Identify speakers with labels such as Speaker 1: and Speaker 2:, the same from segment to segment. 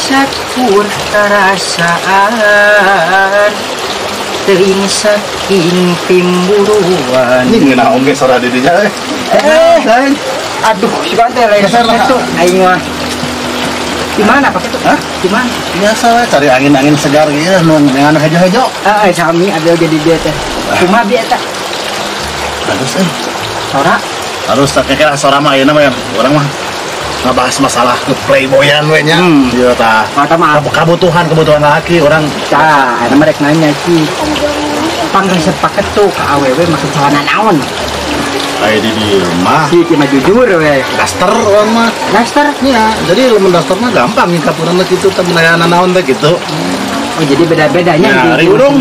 Speaker 1: sakur karasaan teuing saking timburuan.
Speaker 2: Ini ngena oge sora di dinya
Speaker 1: lain. Aduh, siapa teh lain itu aing mah. Di mana pakai itu?
Speaker 2: Hah?
Speaker 1: Di mana?
Speaker 2: biasa we cari angin-angin segar gitu nu dengan hejo-hejo.
Speaker 1: Sami ada jadi dia teh. Cuma dia teh.
Speaker 2: Harus
Speaker 1: Sora
Speaker 2: harus tak kira sora mah ayeuna mah urang mah ngabahas masalah ke playboyan we nya. Ieu tah.
Speaker 1: mata maaf.
Speaker 2: Kebutuhan laki orang.
Speaker 1: Tah, ada mereka nanya sih. Pangresep paket tuh ke awewe maksud celana naon?
Speaker 2: Aya di dieu mah
Speaker 1: Si mah jujur we.
Speaker 2: daster urang mah.
Speaker 1: Daster.
Speaker 2: Iya, jadi lamun daster mah gampang ngikap urang mah kitu teh menayana naon teh kitu.
Speaker 1: Oh, jadi beda-bedanya
Speaker 2: Ya, ari urang.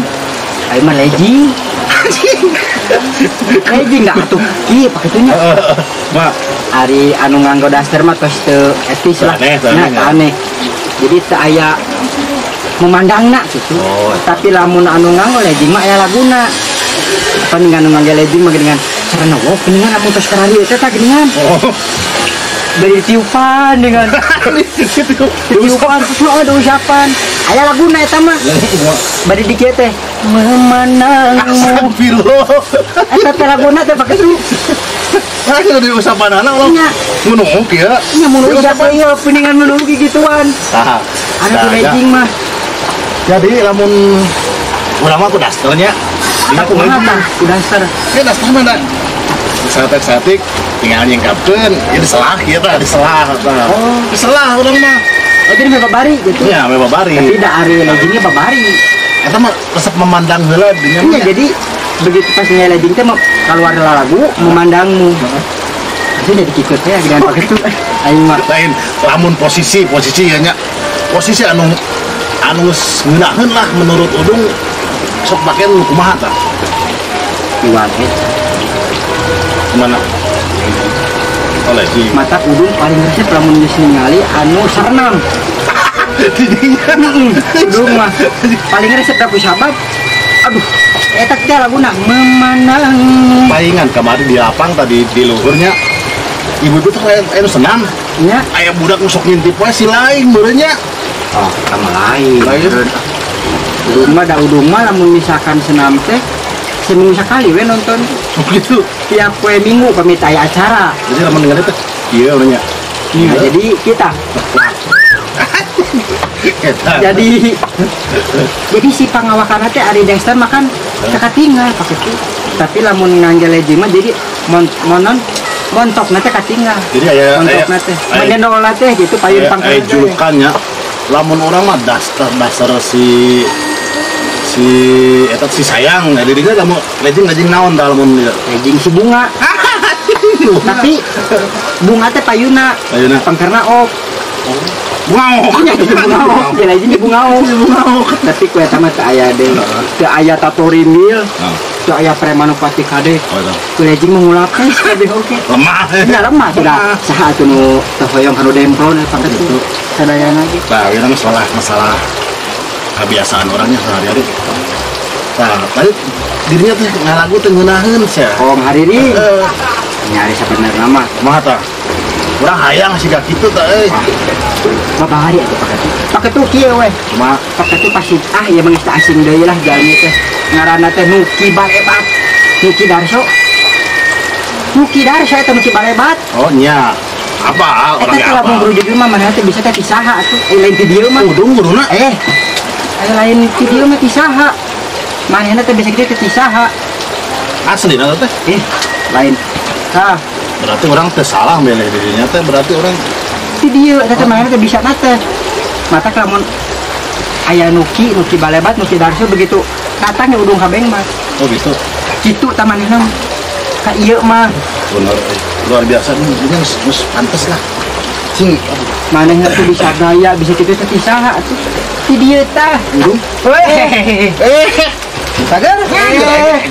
Speaker 1: Ayo mah legging. Legging enggak atuh. Iya paketnya.
Speaker 2: Mah
Speaker 1: Ari anu nganggo daster mah tos teu etis lah.
Speaker 2: Aneh,
Speaker 1: Nah, aneh. Jadi teu aya memandangna gitu.
Speaker 2: Oh,
Speaker 1: Tapi lamun anu nganggo legging mah aya laguna. Apa nih anu nganggo legging mah geuningan carana wo geuningan lamun tos karari teh tah geuningan.
Speaker 2: oh.
Speaker 1: Dari tiupan dengan tiupan lu ada ucapan. Aya laguna eta mah. Bari di kieu teh memandangmu.
Speaker 2: Astagfirullah.
Speaker 1: Eta teh laguna teh pake tu.
Speaker 2: Ayo di usapanana ulah.
Speaker 1: Nya.
Speaker 2: Munung kieu.
Speaker 1: Nya mun ucapan ieu peningan menunggu gituan.
Speaker 2: Tah.
Speaker 1: Ada di legging mah.
Speaker 2: Jadi lamun urang mah ku dasternya.
Speaker 1: Aku ngapa? Udah star.
Speaker 2: Daster mah da. Satik-satik tinggal nyingkapkeun, ya diselah kieu tah, diselah tah.
Speaker 1: Oh.
Speaker 2: Diselah urang mah.
Speaker 1: Oh, jadi mah babari gitu.
Speaker 2: Ya, me babari.
Speaker 1: Tidak ari leggingnya babari.
Speaker 2: Eta mah resep memandang heula dinya mah.
Speaker 1: Iya, jadi begitu pas nilai legging teh mau keluar lagu memandangmu. Itu jadi kikut ya dengan pakai itu. Aing mah
Speaker 2: Lain lamun posisi ya nya. Posisi anu ngeunaheun lah menurut Udung sok pakeun nu kumaha tah?
Speaker 1: iwan
Speaker 2: Mana? Oleh di
Speaker 1: mata udung paling resep lamun geus ningali anu sarenam. Udung mah paling resep da ku sabab. Aduh, eta teh laguna memandang.
Speaker 2: paingan kemarin di lapang tadi di luhurnya. Ibu-ibu tuh kayak senam.
Speaker 1: Nya,
Speaker 2: Aya budak nu sok ngintip we si lain beureunya.
Speaker 1: oh, sama lain.
Speaker 2: Lain.
Speaker 1: Udung mah lamun misalkan senam teh seminggu sekali we nonton
Speaker 2: Begitu.
Speaker 1: tiap kue minggu pamit aya acara.
Speaker 2: Jadi lamun dengar itu iya urangnya.
Speaker 1: Nah, jadi kita
Speaker 2: Eta.
Speaker 1: jadi si pangawakan teh Ari Dexter makan katinggal pakai itu. Tapi lamun nganggel legging mah jadi montok nanti katinggal.
Speaker 2: Jadi aya
Speaker 1: Montok nanti. Mengendol teh gitu payun pangkat.
Speaker 2: aya julukannya. Lamun orang mah dasar eta si sayang. Jadi dia lamun legging naon dah lamun dia.
Speaker 1: Legging si bunga. Tapi bunga teh payuna.
Speaker 2: Payuna.
Speaker 1: Pangkarna op.
Speaker 2: Bungaok.
Speaker 1: Bungaok. Ya legging di bungaok. Tapi kue sama teu aya deh. Teu aya tato rimil. Teu aya premanupati kade.
Speaker 2: Oh, itu.
Speaker 1: Kue legging mengulapkan kabeh oke.
Speaker 2: Lemah.
Speaker 1: Ya lemah sudah. Saha atuh nu teu hoyong anu demplon pakai itu. Sadaya lagi.
Speaker 2: Nah, ini masalah kebiasaan orangnya sehari-hari. Nah, tadi dirinya tuh ngalagu teh ngeunaheun sia.
Speaker 1: Oh, hariri. Nyari sabenerna mah.
Speaker 2: Kumaha tah? Urang hayang siga kitu teh euy.
Speaker 1: Babari atuh pakai itu. Pakai itu kieu we.
Speaker 2: Cuma
Speaker 1: Pakai itu pasti ya mah geus asing deui lah jalmi teh. Ngaranna teh Nuki Balebat. Nuki Darso. Nuki Darso eta Nuki Balebat.
Speaker 2: oh nya apa
Speaker 1: Eta
Speaker 2: orangnya
Speaker 1: teh lamun
Speaker 2: apa?
Speaker 1: berujuk mah mana teh bisa teh tisaha atuh. Lain video mah.
Speaker 2: Udung guruna
Speaker 1: Lain video mah tisaha. Manehna teh bisa kitu teh tisaha.
Speaker 2: asli na teh.
Speaker 1: Lain. Tah,
Speaker 2: Berarti orang teh salah milih dirinya teh berarti orang
Speaker 1: video eta teh manehna teh bisa nate. Mata lamun aya Nuki Balebat, Nuki Darso begitu datang ya udung kabeng mah.
Speaker 2: oh gitu.
Speaker 1: Kitu tah manehna ka ieu mah.
Speaker 2: Bener luar biasa ini geus pantes lah. Sing
Speaker 1: Manehna teh bisa gaya, bisa kitu teh tisaha atuh. Video tah.
Speaker 2: udung sagar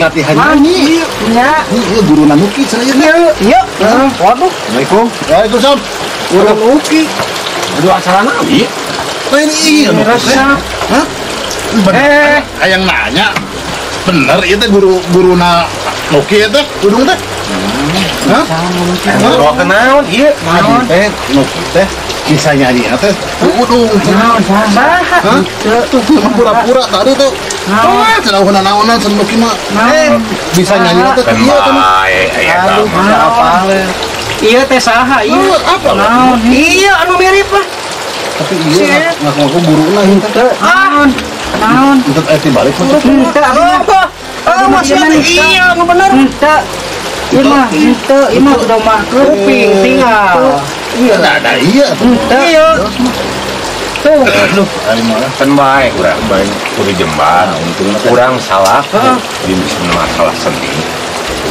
Speaker 2: latihan
Speaker 1: Mani. Nya.
Speaker 2: ini guru nanuki saya
Speaker 1: Ieu. Waduh.
Speaker 2: Assalamualaikum. Waalaikumsalam.
Speaker 1: Urang Nuki.
Speaker 2: Aduh asalana iya. Lain iya nu
Speaker 1: Rasa.
Speaker 2: hah? Bener hayang nanya. Bener ieu teh guruna Nuki ieu teh udung teh. Hah?
Speaker 1: Sama Nuki.
Speaker 2: Emang naon ieu?
Speaker 1: Naon?
Speaker 2: Teh Nuki teh bisa nyanyi teh udung
Speaker 1: Saha?
Speaker 2: tuh pura-pura tadi tuh naon-naonan senduki mah bisa nyanyi teh iya kan
Speaker 3: Aduh,
Speaker 1: apa? Iya teh saha? Iya
Speaker 2: apa
Speaker 1: naon?
Speaker 4: Iya anu mirip lah.
Speaker 2: tapi iya ngaku guruna henteu
Speaker 1: Naon?
Speaker 2: henteu balik
Speaker 1: Henteu
Speaker 4: Oh, masih ada. Iya, nu bener.
Speaker 1: Henteu. Ieu mah udah makan
Speaker 4: Kuping tinggal.
Speaker 2: iya iya
Speaker 4: Iya.
Speaker 1: Tuh.
Speaker 2: ari mah
Speaker 3: kan baik urang baik kudu jembar kurang salah di masalah seni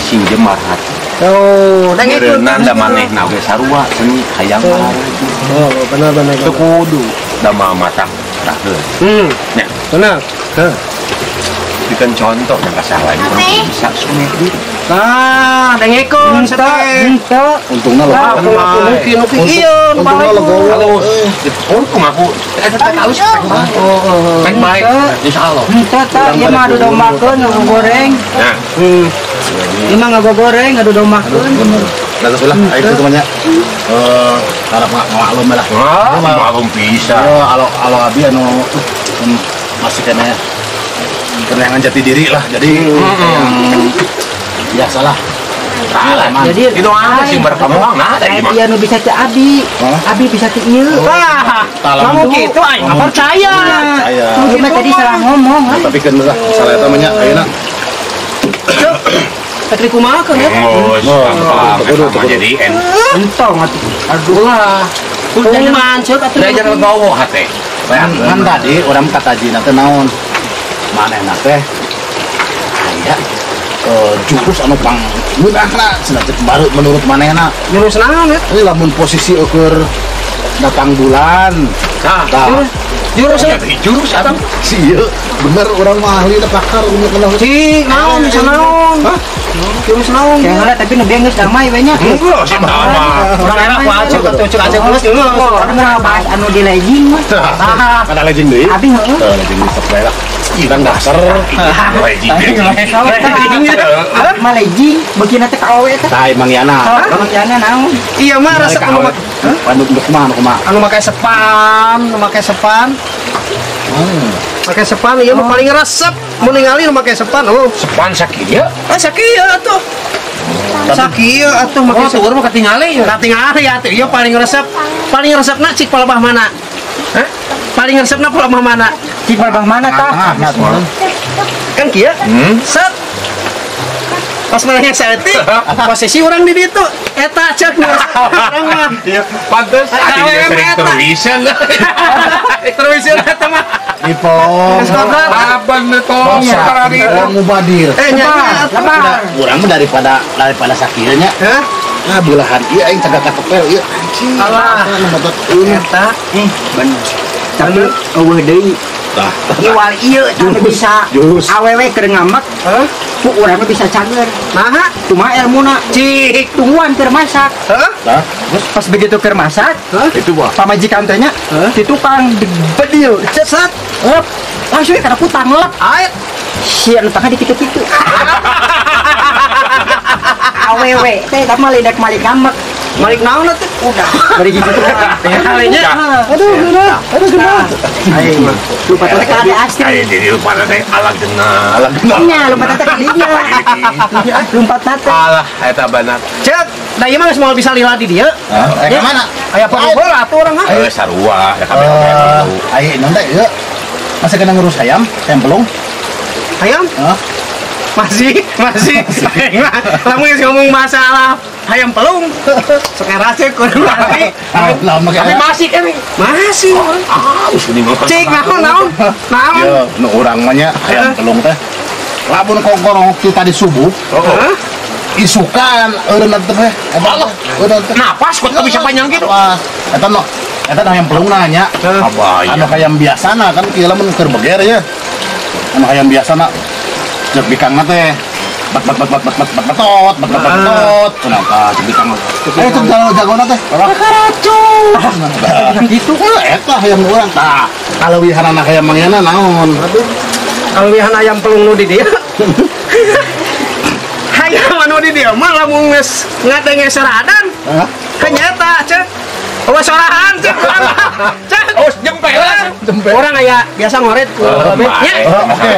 Speaker 3: sing jembar hati
Speaker 4: Tuh, dan itu.
Speaker 3: berenang da manehna ge sarua seni hayang
Speaker 4: Oh, benar.
Speaker 3: teu kudu da mata raheun nya
Speaker 4: Benar.
Speaker 3: bikin contoh yang salah itu orang bisa sungai diri
Speaker 4: Nah, dan ikut
Speaker 1: Henteu.
Speaker 2: untungna lo
Speaker 4: Mungkin iya,
Speaker 2: untungna lo
Speaker 3: halus untung aku halus baik insyaallah
Speaker 1: Henteu tah ieu mah adu dombakeun ngagoreng.
Speaker 3: nah
Speaker 1: Ieu mah ngagoreng adu dombakeun.
Speaker 2: Lalu lah, itu temannya. Karena maklum lah.
Speaker 3: malum bisa
Speaker 2: Kalau abi anu masih kena kenangan jati diri lah. Jadi ya salah.
Speaker 3: salah
Speaker 1: Jadi
Speaker 3: itu ada sih berkembang nah ada gimana
Speaker 1: Ieu nu bisa teh Abi. Abi bisa teh ieu.
Speaker 4: Wah, kamu gitu aing nggak percaya.
Speaker 2: Saya.
Speaker 1: Ieu mah tadi salah ngomong.
Speaker 2: Tapi kan lah salah itu namanya ayeuna.
Speaker 4: Patri kumaha kan ya?
Speaker 3: sama jadi
Speaker 1: Entong atuh.
Speaker 4: Aduh lah. Kudu manceur atuh.
Speaker 3: belajar legowo hate
Speaker 2: Kan tadi orang kata Jina teh naon? Manehna teh aya jurus anu pang beunahna cenah baru menurut manehna.
Speaker 4: Jurus naon ya?
Speaker 2: Ini lamun posisi ukur datang bulan.
Speaker 3: nah
Speaker 2: Tah,
Speaker 4: Jurus
Speaker 3: jurus atau
Speaker 2: si ieu bener orang mah ahli pakar untuk kenal.
Speaker 4: Cik, naon bisa naon?
Speaker 2: Hah?
Speaker 4: Jurus naon?
Speaker 1: Yang ada tapi nu geus damai we nya.
Speaker 3: sama
Speaker 4: Orang enak wajib atuh cek aja geus geus.
Speaker 1: Orang bahas anu di legging mah.
Speaker 2: Ada legend deui.
Speaker 1: Abi heeh.
Speaker 2: Legend di sok bae lah. Ikan dasar.
Speaker 1: Mah legging begina teh ka awe teh.
Speaker 2: Tah emang yana.
Speaker 1: Pamakianna naon?
Speaker 4: Iya mah resep anu
Speaker 2: Untuk kumaha
Speaker 4: anu make sepan, Pakai sepan ieu mah paling resep. Mun ningali nu make sepan, oh.
Speaker 3: sepan sakieu
Speaker 4: Sakieu atuh. Sakieu atuh make sepan.
Speaker 3: mah ketinggalan ya
Speaker 4: Katingali atuh ieu paling resep. Paling resepna cik palebah mana? Hah? Paling resepna palebah mana?
Speaker 1: Di babah mana tah?
Speaker 4: Kan kieu. Set. Pas manehna saeutik, posisi urang di ditu eta ceuk urang mah.
Speaker 3: iya pantes
Speaker 4: Awewe
Speaker 3: sering
Speaker 4: eta.
Speaker 3: tulisan lah
Speaker 4: Terus eta mah.
Speaker 2: Ipong.
Speaker 3: abang tong sekarang ini
Speaker 2: Orang mubadir.
Speaker 4: Nyanyi atuh.
Speaker 2: Urang mah daripada sakieunya.
Speaker 4: Hah?
Speaker 2: Nah, belahan ieu aing tagak katepel ieu anjing.
Speaker 4: Alah.
Speaker 2: Nu motot
Speaker 1: Eta bener. Tapi eueuh deui.
Speaker 2: Tah.
Speaker 1: Iwal ieu tah bisa
Speaker 2: Jurus.
Speaker 1: awewe keur ngamak.
Speaker 4: Hah?
Speaker 1: Ku urang mah bisa cager.
Speaker 4: Nah,
Speaker 1: Kumaha ilmuna?
Speaker 4: cik.
Speaker 1: Tungguan keur masak.
Speaker 4: Hah?
Speaker 2: Tah.
Speaker 1: Pas begitu keur masak,
Speaker 2: Itu wah.
Speaker 1: pamajikan teh nya si tukang bedil
Speaker 4: Set.
Speaker 1: lep langsung kana putang lep
Speaker 4: Ait.
Speaker 1: sieun tangga dikit-dikit awewe teh da mah lidak malik ngamak
Speaker 4: Malik naon atuh?
Speaker 1: udah bari gitu
Speaker 4: Kalinya.
Speaker 1: aduh geuna aing lupa teh ka ada asli
Speaker 3: kayak jadi lupa ada alat dengar
Speaker 2: Alat kenal.
Speaker 1: nya lupa teh ka dinya lupa teh
Speaker 3: alah eta benar
Speaker 4: Cek, da ieu mah geus moal bisa lila di dieu.
Speaker 2: Ke mana?
Speaker 4: Aya perubul atuh urang mah.
Speaker 3: sarua da kabeh
Speaker 2: Ayo nanti ieu. Masih kena ngurus ayam pelung.
Speaker 4: Ayam?
Speaker 2: Hah?
Speaker 4: Masih. Lamun geus ngomong masalah ayam pelung. Sekarang cek kurang lagi.
Speaker 2: Nah,
Speaker 3: tapi masih kan
Speaker 4: Masih.
Speaker 3: us ini mah
Speaker 4: Cek naon?
Speaker 2: Yo, nu urang mah nya ayam pelung teh. Lamun kongkorong kita tadi subuh,
Speaker 4: Hah?
Speaker 2: isukan eureun teh.
Speaker 3: Allah.
Speaker 2: Eureun teh.
Speaker 3: napas kok bisa panjang gitu
Speaker 2: Wah, eta ayam pelung nanya.
Speaker 3: abah
Speaker 2: Anu ayam biasana kan kieu lamun keur beger ya. Anu ayam biasana cek bikang mah teh betot. Kenapa cek bikang mah? Itu jagona teh. Gitu eta hayam urang tah. Kalewihanana hayam manehna naon?
Speaker 4: Kalewihan ayam pelung nu di dieu. Hayam anu di dieu mah lamun geus ngadenge seradan.
Speaker 2: Hah?
Speaker 4: Kenyata cek. Oh, sorahan cek urang. Cek.
Speaker 3: Oh, jempelan.
Speaker 4: Orang aya biasa ngoret. Ya.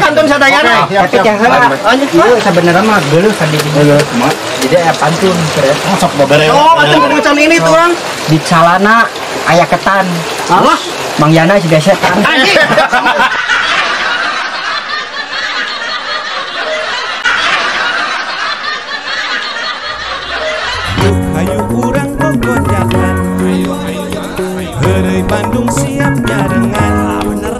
Speaker 4: Kantun sadayana.
Speaker 1: Tapi yang salah, iya sebenarnya mah geuleuh tadi jadi aya pantun keren.
Speaker 2: Sok babere.
Speaker 4: Oh, atuh macam ini tuh orang.
Speaker 1: Di calana aya ketan.
Speaker 4: Allah.
Speaker 1: Mang Yana juga setan.
Speaker 4: Anjing.
Speaker 5: Hayu kurang gogojakan. Heureuy Bandung siap nyarengan. Bener.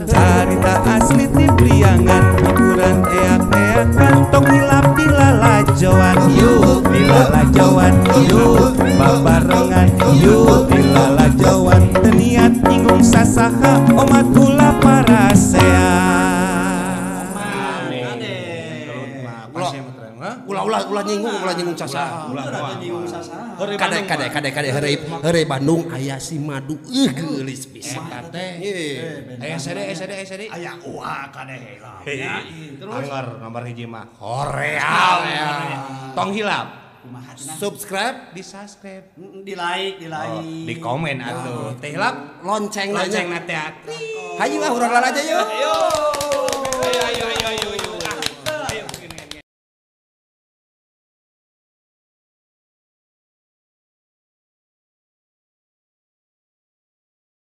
Speaker 5: Carita asli ti Priangan. Hiburan eak-eakan tong hilap di lalajoan. Yuk di lalajoan. Yuk babarengan. Yuk di lalajoan. Teniat nyinggung sasaha omat kula parasean.
Speaker 4: Ulah nyinggung sasaha. Kade heureuy Bandung aya si madu geulis pisan teh. Aya sede.
Speaker 2: Aya uah kadeh heula.
Speaker 5: Anggar nomor hiji mah Horeal ya. Tong hilap. Subscribe, di subscribe,
Speaker 6: Di like.
Speaker 5: di komen atuh. Teh hilap
Speaker 4: Lonceng
Speaker 5: lonceng na teh.
Speaker 4: Hayu lah urang lalaja yuk.